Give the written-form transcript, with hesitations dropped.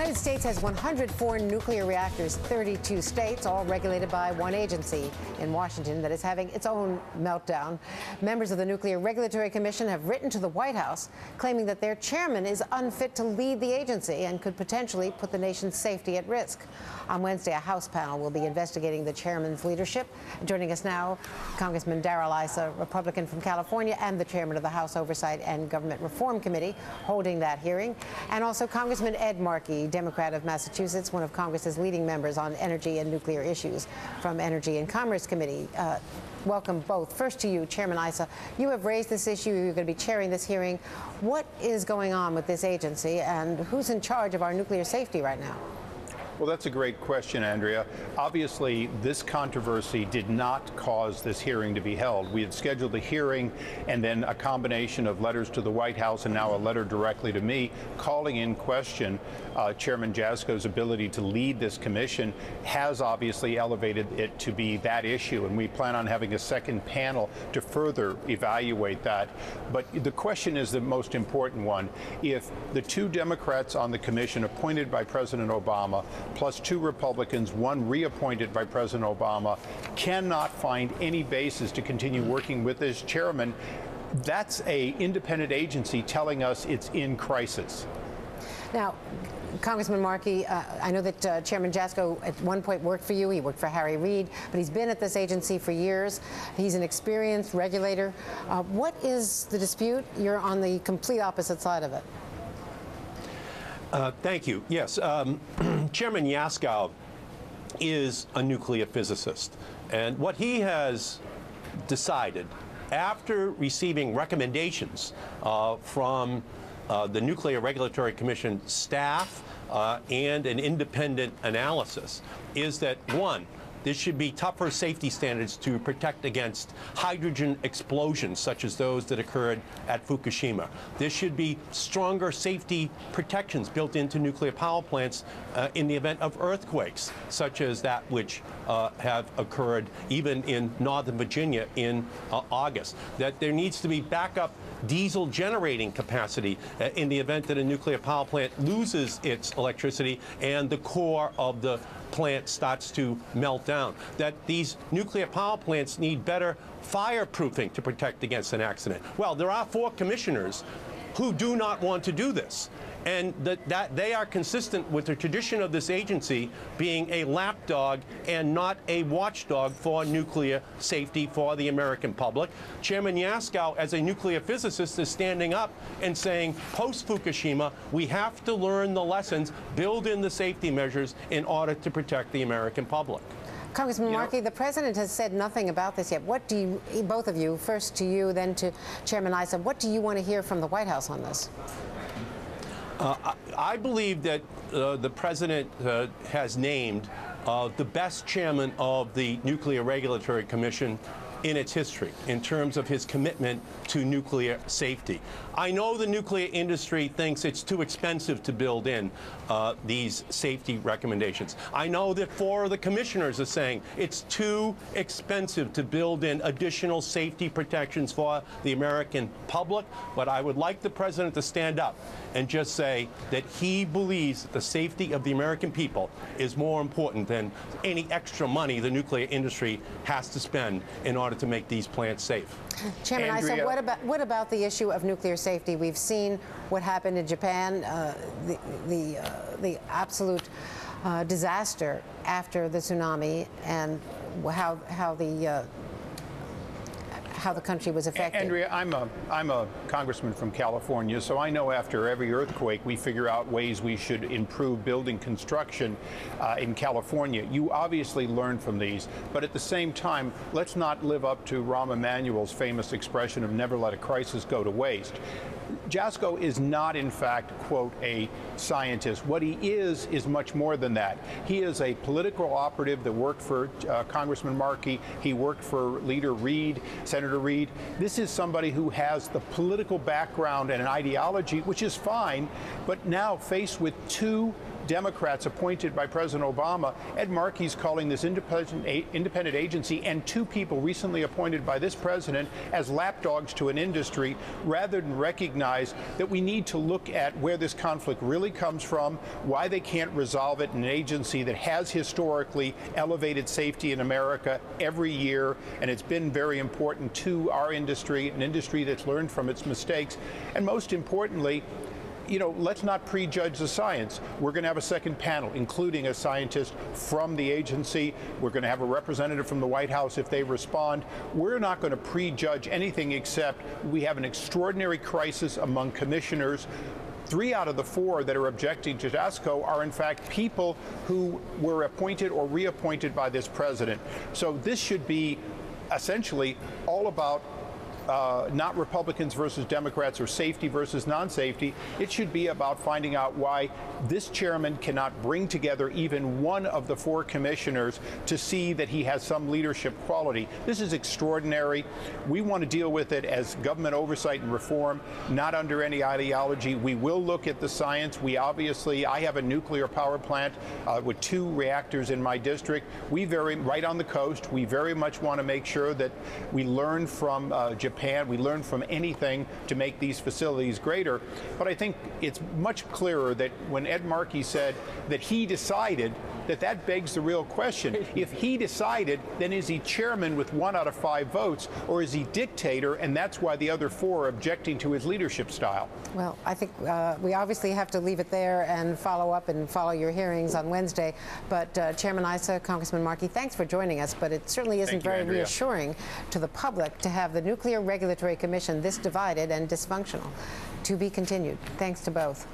United States has 104 nuclear reactors, 32 states, all regulated by one agency in Washington that is having its own meltdown. Members of the Nuclear Regulatory Commission have written to the White House claiming that their chairman is unfit to lead the agency and could potentially put the nation's safety at risk. On Wednesday, a House panel will be investigating the chairman's leadership. Joining us now, Congressman Issa, Republican from California, and the chairman of the House Oversight and Government Reform Committee holding that hearing, and also Congressman Ed Markey, Democrat of Massachusetts, one of Congress's leading members on energy and nuclear issues from Energy and Commerce Committee. Welcome both. First to you, Chairman Issa. You have raised this issue. You're going to be chairing this hearing. What is going on with this agency, and who's in charge of our nuclear safety right now? Well, that's a great question, Andrea. Obviously, this controversy did not cause this hearing to be held. We had scheduled a hearing and then a combination of letters to the White House and now a letter directly to me calling in question Chairman Jaczko's ability to lead this commission has obviously elevated it to be that issue, and we plan on having a second panel to further evaluate that. But the question is the most important one. If the two Democrats on the commission appointed by President Obama plus two Republicans, one reappointed by President Obama, cannot find any basis to continue working with this chairman, that's an independent agency telling us it's in crisis. Now, Congressman Markey, I know that Chairman Jaczko at one point worked for you. He worked for Harry Reid, but he's been at this agency for years. He's an experienced regulator. What is the dispute? You're on the complete opposite side of it. Thank you. Yes, Chairman Jaczko is a nuclear physicist, and what he has decided after receiving recommendations from the Nuclear Regulatory Commission staff and an independent analysis is that, one, there should be tougher safety standards to protect against hydrogen explosions such as those that occurred at Fukushima. There should be stronger safety protections built into nuclear power plants in the event of earthquakes, such as that which have occurred even in Northern Virginia in August. That there needs to be backup diesel generating capacity in the event that a nuclear power plant loses its electricity and the core of the plant starts to melt down. That these nuclear power plants need better fireproofing to protect against an accident. Well, there are 4 commissioners who do not want to do this, and that they are consistent with the tradition of this agency being a lapdog and not a watchdog for nuclear safety for the American public. Chairman Jaczko, as a nuclear physicist, is standing up and saying, post-Fukushima, we have to learn the lessons, build in the safety measures in order to protect the American public. Congressman Markey, the president has said nothing about this yet. What do you, both of you, first to you, then to Chairman Issa, what do you want to hear from the White House on this? I believe that the president has named the best chairman of the Nuclear Regulatory Commission in its history in terms of his commitment to nuclear safety. I know the nuclear industry thinks it's too expensive to build in these safety recommendations. I know that 4 of the commissioners are saying it's too expensive to build in additional safety protections for the American public, but I would like the president to stand up and just say that he believes that the safety of the American people is more important than any extra money the nuclear industry has to spend in order to make these plants safe. Chairman Issa, what about the issue of nuclear safety? We've seen what happened in Japan, the absolute disaster after the tsunami, and how the country was affected. Andrea, I'm a congressman from California, so I know after every earthquake we figure out ways we should improve building construction in California. You obviously learn from these, but at the same time, let's not live up to Rahm Emanuel's famous expression of never let a crisis go to waste. Jaczko is not, in fact, quote, a scientist. What he is much more than that. He is a political operative that worked for Congressman Markey. He worked for Leader Reid, Senator Reid. This is somebody who has the political background and an ideology, which is fine, but now faced with 2 Democrats appointed by President Obama. Ed Markey's calling this independent agency and 2 people recently appointed by this president as lapdogs to an industry, rather than recognize that we need to look at where this conflict really comes from, why they can't resolve it in an agency that has historically elevated safety in America every year, and it's been very important to our industry, an industry that's learned from its mistakes. And most importantly, you know, let's not prejudge the science. We're going to have a second panel, including a scientist from the agency. We're going to have a representative from the White House if they respond. We're not going to prejudge anything, except we have an extraordinary crisis among commissioners. 3 out of the 4 that are objecting to JASCO are, in fact, people who were appointed or reappointed by this president. So this should be essentially all about not Republicans versus Democrats or safety versus non-safety. It should be about finding out why this chairman cannot bring together even one of the 4 commissioners to see that he has some leadership quality. This is extraordinary. We want to deal with it as government oversight and reform, not under any ideology. We will look at the science. I have a nuclear power plant with 2 reactors in my district. Right on the coast. We very much want to make sure that we learn from Japan. We learn from anything to make these facilities greater. But I think it's much clearer that when Ed Markey said that he decided, that begs the real question. If he decided, then is he chairman with 1 out of 5 votes, or is he dictator, and that's why the other 4 are objecting to his leadership style? Well, I think we obviously have to leave it there and follow up and follow your hearings on Wednesday. But Chairman Issa, Congressman Markey, thanks for joining us. But it certainly isn't very reassuring to the public to have the Nuclear Regulatory Commission this divided and dysfunctional. To be continued. Thanks to both.